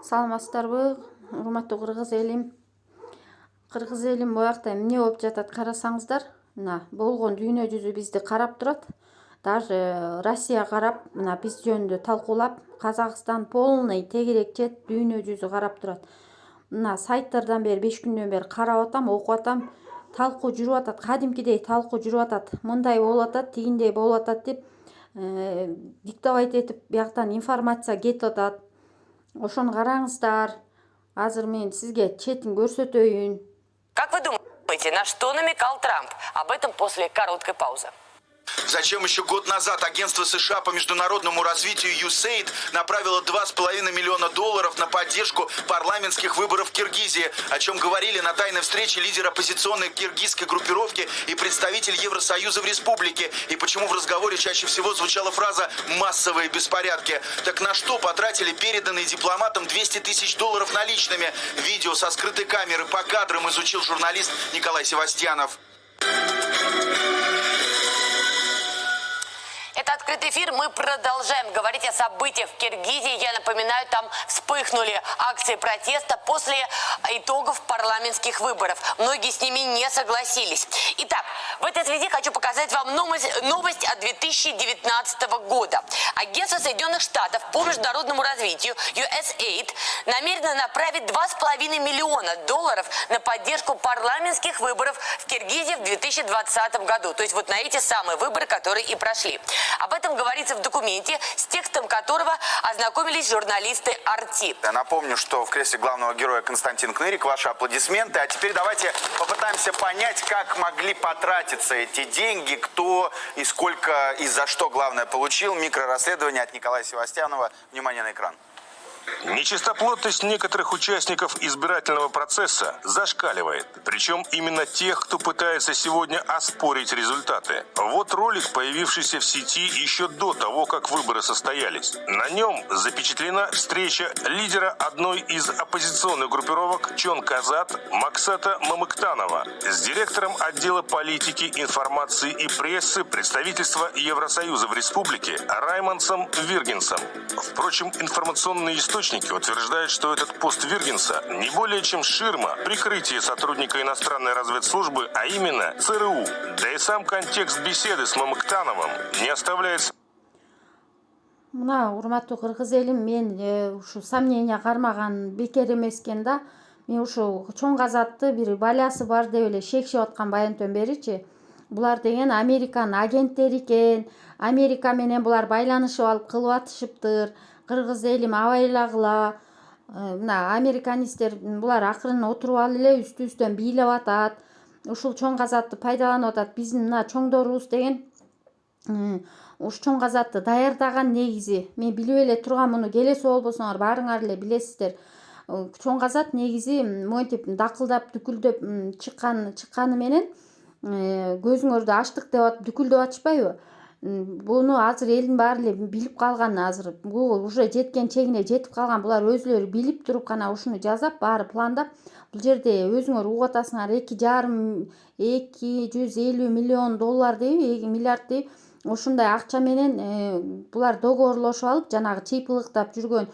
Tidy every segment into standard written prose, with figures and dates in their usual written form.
Саламатсыздарбы, урматтуу кыргыз элим. Кыргыз элим буякта эмне болуп жатат карасаңыздар, мына болгон дүйнө жүзү бизди карап турат. Даже Россия карап, мына биз жөнүндө талкуулап, Казакстан полный тегерек чет дүйнө жүзү карап турат. Мына сайттардан бери 5 күндөн бери карап атам, окуп атам. Талкуу жүрүп атат, кадимкидей талкуу жүрүп атат. Мындай болуп атат, тигиндей болуп атат деп диктовать этип бияктан информация кетип атат. Ошону караңыздар. Азыр мен сизге четин көрсөтөйүн. Как вы думаете, на что намекал Трамп? Об этом после короткой паузы. Зачем еще год назад агентство США по международному развитию USAID направило $2,5 миллиона на поддержку парламентских выборов в Киргизии, о чем говорили на тайной встрече лидер оппозиционной киргизской группировки и представитель Евросоюза в республике, и почему в разговоре чаще всего звучала фраза «массовые беспорядки». Так на что потратили переданные дипломатам $200 тысяч наличными? Видео со скрытой камеры по кадрам изучил журналист Николай Севастьянов. Это открытый эфир. Мы продолжаем говорить о событиях в Киргизии. Я напоминаю, там вспыхнули акции протеста после итогов парламентских выборов. Многие с ними не согласились. Итак, в этой связи хочу показать вам новость от 2019 года. Агентство Соединенных Штатов по международному развитию USAID намерено направить $2,5 миллиона на поддержку парламентских выборов в Киргизии в 2020 году. То есть вот на эти самые выборы, которые и прошли. Об этом говорится в документе, с текстом которого ознакомились журналисты RT. Я напомню, что в кресле главного героя Константин Кнырик. Ваши аплодисменты. А теперь давайте попытаемся понять, как могли потратиться эти деньги, кто и сколько и за что, главное, получил. Микрорасследование от Николая Севастьянова. Внимание на экран. Нечистоплотность некоторых участников избирательного процесса зашкаливает. Причем именно тех, кто пытается сегодня оспорить результаты. Вот ролик, появившийся в сети еще до того, как выборы состоялись. На нем запечатлена встреча лидера одной из оппозиционных группировок Чон-Казат Максата Мамыктанова с директором отдела политики, информации и прессы представительства Евросоюза в республике Раймондсом Виргинсом. Впрочем, информационные источники утверждают, что этот пост Виргинса не более чем ширма, прикрытие сотрудника иностранной разведслужбы, а именно ЦРУ. Да и сам контекст беседы с Мамыктановым не оставляет... Мына урматтуу кыргыз элим, мен ушу сомнения кармаган бекер эмес экен да. Мен ушу Чоң-Казатты бир балясы бар деп эле шекшип аткан баянтөн беричи. Булар деген Американын агенттери экен. Америка менен булар байланышып алып кылып атышыптыр. Кыргыз элим абайлагыла. Мына американисттер булар акырын отуруп алып эле үстү-үстөн бийлеп атат. Ушул Чоң-Казатты пайдаланып атат. Биздин мына чоңдорубуз деген ушу Чоң-Казатты даярдаган негизи. Мен билип эле турган, муну келеси болбосоңор баарыңар эле билесиздер. Чоң-Казат негизи монтип дакылдап дүкүлдөп чыкканы менен көзүңөрдү ачтык деп дүкүлдөп атышпайбы? Буну азыр элдин баары эле билип калган. Азыр бул уже жеткен чегине жетип калган. Булар өзүлөрү билип туруп гана ушуну жасап, баары пландап. Бул жерде өзүңөр угуп атасыңар, $250 миллион дейби, миллиард дейби. Ушундай акча менен булар договорлошуп алып, жанагы чыйпылыктап жүргөн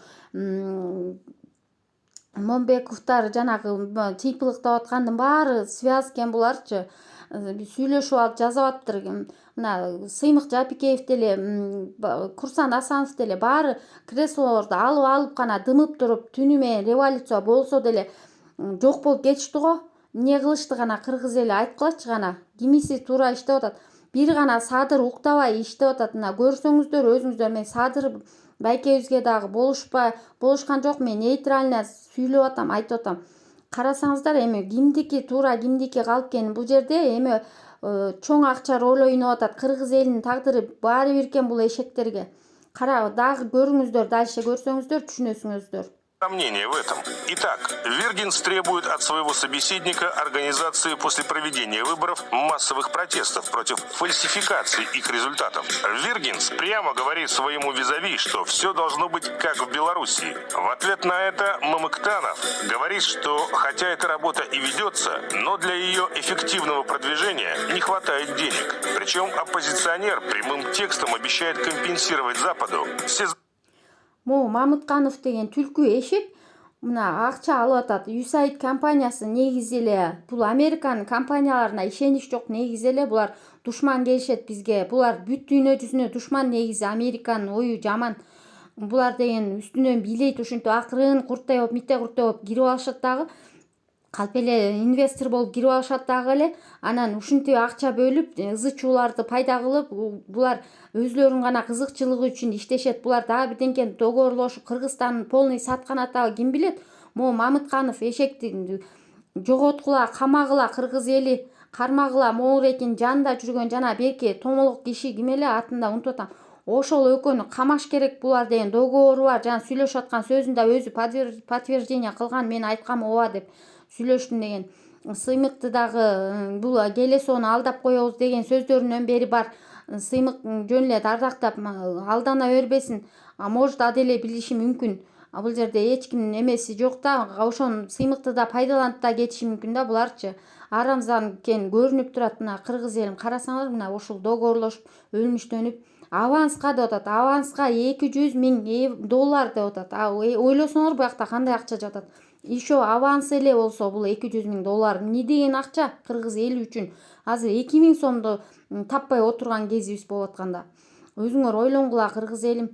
Момбековдор жанагы чыйпылыктап аткандын баары связь экен буларчы. Сүйлөшүп алып жазып атыптыр. Мына Сыймык Жапикеев деле, Курсан Асанов деле баары креслолорду алып гана дымып туруп, түнү менен революция болсо деле жок болуп кетишти го. Эмне кылышты гана кыргыз эли айткылачы гана. Кимиси туура иштеп атат. Бир гана Садыр уктабай иштеп атат. Мына көрсөңүздөр өзүңүздөр, мен Садыр байкебизге дагы болушкан жок. Мен нейтрально сүйлөп атам, айтып атам. Карасаңыздар, эми кимдики туура, кимдики калп экен. Бул жерде эми чоң акча роль ойноп атат. Кыргыз элинин тагдыры баары бир экен бул эшектерге. Кара, дагы көрүңүздөр, дальше көрсөңүздөр түшүнөсүңүздөр. Сомнение в этом. Итак, Виргинс требует от своего собеседника организации после проведения выборов массовых протестов против фальсификации их результатов. Виргинс прямо говорит своему визави, что все должно быть как в Белоруссии. В ответ на это Мамыктанов говорит, что хотя эта работа и ведется, но для ее эффективного продвижения не хватает денег. Причем оппозиционер прямым текстом обещает компенсировать Западу все... Мамытканов деген түлкү эшек. мына акча алып атат. USAID компаниясы негизи эле бул Американын компанияларына ишенич жок, негизи эле булар душман келишет бизге. Булар бүт дүйнө жүзүнө душман, негизи Американын ою жаман. Булар деген үстүнөн бийлейт, ушинтип акырын курттай болуп, митте курттай болуп кирип алышат дагы. Калп эле инвестор болуп кирип алышат дагы эле. Анан ушинтип акча бөлүп, ызы-чууларды пайда кылып, булар өзлөрүнүн гана кызыкчылыгы үчүн иштешет. Булар дагы бирдеңкени догоорлошуп, Кыргызстандын полный саткан атабы ким билет? Могу Мамытканов эшекти жоготкула, камагыла, кыргыз эли кармагыла, Моңурекин жанында жүргөн жана берки томолок киши ким эле, атында унутуп атам. Ошол экөөнү камаш керек булар деген договору бар. Жана сүйлөшүп аткан сөзүндө өзү подтверждение кылган, мен айткам ооба деп сүйлөштүм деген. Сыймыкты дагы бул келесоону алдап коебуз деген сөздөрүнөн бери бар. Сыймык жөн эле дардактап алдана бербесин. Может аделе билиши мүмкүн. Бул жерде эч кимдин эмеси жок да, ошону Сыймыкты да пайдаланып да кетиши мүмкүн да буларчы. Арамзан экен көрүнүп турат. Мына кыргыз элин карасаңар, мына ушул договорлошуп, өлмүштөнүп аванска деп атат. Аванска $200,000 деп атат. Ойлосоңор буякта кандай акча жатат. Еще аванс эле болсо бул $200,000 эмне деген акча кыргыз эли үчүн. Азыр 2000 сомду таппай отурган кезибиз болуп атканда. Өзүңөр ойлоңгула кыргыз элим.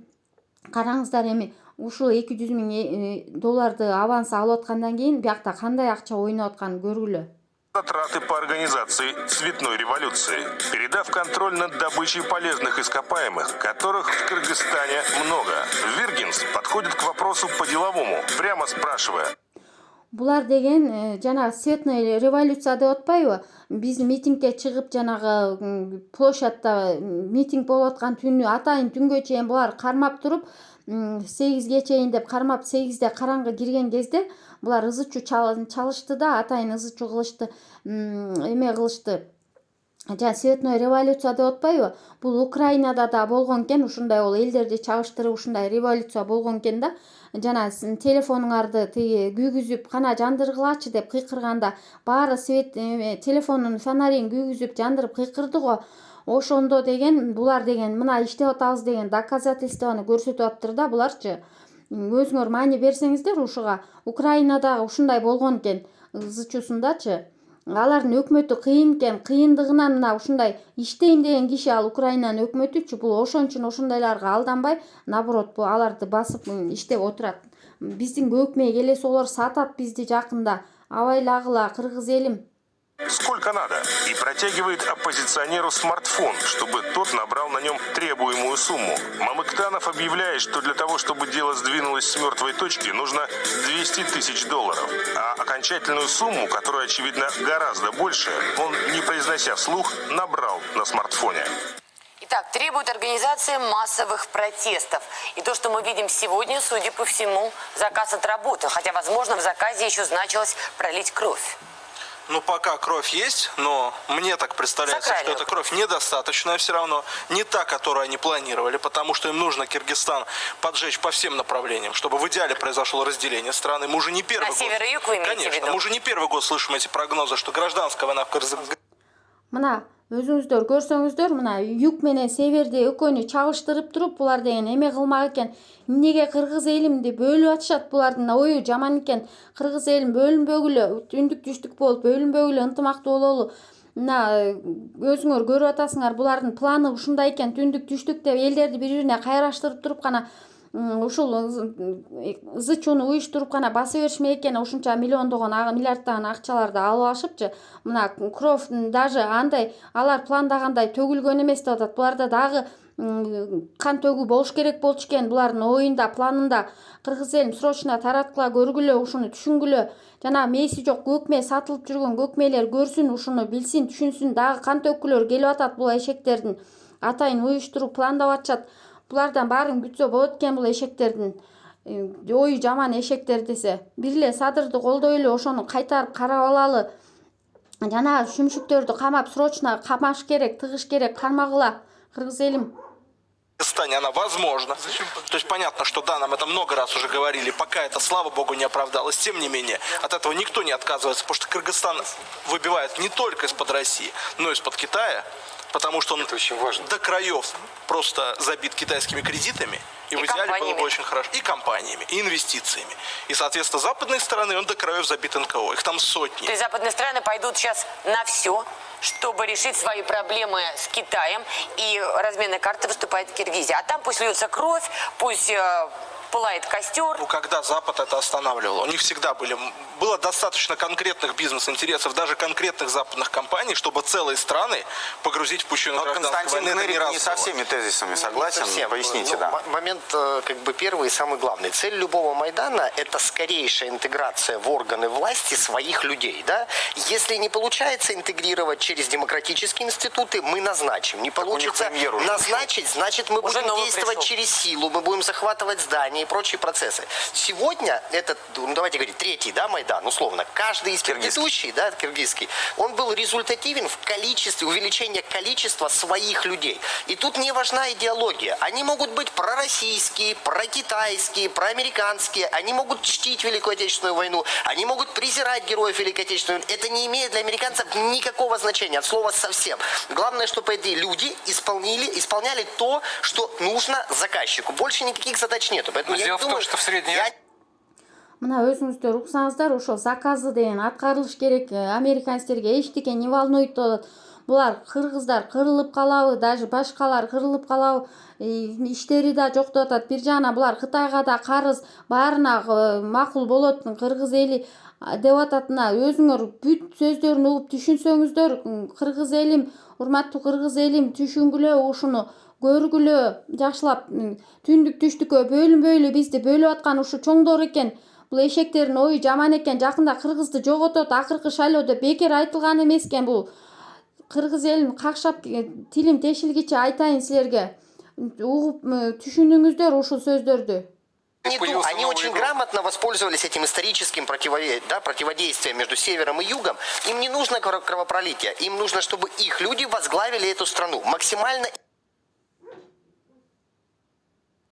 Караңыздар эми ушул $200,000 аванс алып аткандан кийин буякта кандай акча ойноп атканын көргүлө. Затраты по организации цветной революции, передав контроль над добычей полезных ископаемых, которых в Кыргызстане много. Виргинс подходит к вопросу по-деловому, прямо спрашивая. Булар деген жана цветной революция деп атпайбы? Биз митингге чыгып, жанагы площадьта митинг болуп аткан түнү атайын түнгө чейин булар кармап туруп, 8ге чейин деп кармап, 8де караңгы кирген кезде булар ызы-чуу чалышты да, атайын ызы-чуу кылышты, эме кылышты. Жана цветной революция деп атпайбы? Бул Украинада да болгон экен, ушундай ол элдерди чабыштырып ушундай революция болгон экен да. Жана телефонуңарды тиги күйгүзүп, кана жандыргылачы деп кыйкырганда баары свет телефонунун фонарин күйгүзүп жандырып кыйкырды го. Ошондо деген булар деген мына иштеп атабыз деген доказательствону көрсөтүп атыптыр да буларчы. Өзүңөр маани берсеңиздер ушуга. Украинада ушундай болгон экен, ызы-чуусундачы. Алардын өкмөтү кыйын экен, кыйындыгынан мына ушундай иштейм деген киши ал Украинанын өкмөтүчү. Бул ошон үчүн ошондойлорго алданбай, наоборот, бул аларды басып иштеп отурат. Биздин көкмей келесоолор сатат бизди жакында. Абайлагыла, кыргыз элим. Сколько надо? И протягивает оппозиционеру смартфон, чтобы тот набрал на нем требуемую сумму. Мамыктанов объявляет, что для того, чтобы дело сдвинулось с мертвой точки, нужно $200 000. А окончательную сумму, которая, очевидно, гораздо больше, он, не произнося вслух, набрал на смартфоне. Итак, требует организации массовых протестов. И то, что мы видим сегодня, судя по всему, заказ отработал. Хотя, возможно, в заказе еще значилось пролить кровь. Ну, пока кровь есть, но мне так представляется, что эта кровь недостаточная все равно. Не та, которую они планировали, потому что им нужно Киргизстан поджечь по всем направлениям, чтобы в идеале произошло разделение страны. Мы уже не первый год. Север и юг вы имеете в виду? Конечно, мы уже не первый год слышим эти прогнозы, что гражданская война в Кыргызстане. Мына өзүңүздөр көрсөңүздөр, мына юг менен северди экөөнү чабыштырып туруп, булар деген эме кылмак экен. Эмнеге кыргыз элимди бөлүп атышат? Булардын ою жаман экен. Кыргыз элим бөлүнбөгүлө, түндүк түштүк болуп бөлүнбөгүлө, ынтымактуу бололу. Мына өзүңөр көрүп атасыңар, булардын планы ушундай экен. Түндүк түштүк деп элдерди бири-бирине кайраштырып туруп гана ушул ызы-чууну уюштуруп гана баса беришмек экен. Ушунча миллиондогон, миллиарддаган акчаларды алып алышыпчы. Мына кровь даже андай алар пландагандай төгүлгөн эмес деп атат. Буларда дагы кан төгүү болуш керек болчу экен. Булардын оюнда, планында. Кыргыз элим срочно тараткыла көргүлө, ушуну түшүнгүлө. Жана мээси жок көкме сатылып жүргөн көкмелер көрсүн, ушуну билсин, түшүнсүн. Дагы кан төккүлөр келип атат бул эшектердин. Атайын уюштуруп пландап атышат. Булардан баарын күтсө болот экен бул эшектердин. Ою жаман эшектер десе. Бир эле Садырды колдойлу, ошону кайтарып карап алалы. Жана шүмшүктөрдү камап срочно камаш керек, тыгыш керек, кармагыла. Кыргыз элим. Она возможна. То есть понятно, что да, нам это много раз уже говорили, пока это, слава богу, не оправдалось. Тем не менее, от этого никто не отказывается, потому что Кыргызстан выбивает не только из-под России, но и из-под Китая. потому что он Это очень важно. до краев просто забит китайскими кредитами. И в идеале было компаниями. бы очень хорошо. И компаниями, и инвестициями. И, соответственно, с западной стороны он до краев забит НКО. Их там сотни. То есть западные страны пойдут сейчас на все, чтобы решить свои проблемы с Китаем. И разменной карты выступает Киргизия. А там пусть льется кровь, пусть пылает костер. Ну, когда Запад это останавливал, у них всегда было достаточно конкретных бизнес-интересов, даже конкретных западных компаний, чтобы целые страны погрузить в пучину Но гражданской Константин войны. Это Кнырик раз не было. со всеми тезисами согласен. Совсем. Поясните, Ну, да. Момент как бы первый и самый главный. Цель любого Майдана – это скорейшая интеграция в органы власти своих людей. Да? Если не получается интегрировать через демократические институты, мы назначим. Не у них получится премьер уже назначить, значит мы Уже будем новый действовать пришел. через силу, мы будем захватывать здания и прочие процессы. Сегодня этот, ну, давайте говорить, третий, да, Майдан, условно, каждый из предыдущих, да, киргизский, он был результативен в количестве, увеличения количества своих людей. И тут не важна идеология. Они могут быть пророссийские, прокитайские, проамериканские, они могут чтить Великую Отечественную войну, они могут презирать героев Великой Отечественной войны. Это не имеет для американцев никакого значения, от слова совсем. Главное, чтобы эти люди исполняли то, что нужно заказчику. Больше никаких задач нету. Поэтому Но я дело не в том, думаю, что в средней Мына өзүңүздөр уксаңыздар, ошол заказы деген аткарылыш керек. Американецтерге эчтеке не волнует деп атат. Булар кыргыздар кырылып калабы, даже башкалар кырылып калабы, иштери да жок деп атат. Бир жагынан булар Кытайга да карыз баарына макул болот, кыргыз эли деп атат. Мына өзүңөр бүт сөздөрүн угуп түшүнсөңүздөр, кыргыз элим, урматтуу кыргыз элим, түшүнгүлө, ушуну көргүлө, жакшылап түндүк түштүккө бөлүнбөйлү, бизди бөлүп аткан ушу чоңдор экен. Бул эшектердин ою жаман экен, жакында кыргызды жоготот, акыркы шайлоо деп бекер айтылган эмес экен. Бул кыргыз элин какшап тилим тешилгиче айтайын силерге. Угуп түшүнүңүздөр ушул сөздөрдү. Они очень грамотно воспользовались этим историческим противодействием между севером и югом. Им не нужно кровопролитие. Им нужно, чтобы их люди возглавили эту страну. Максимально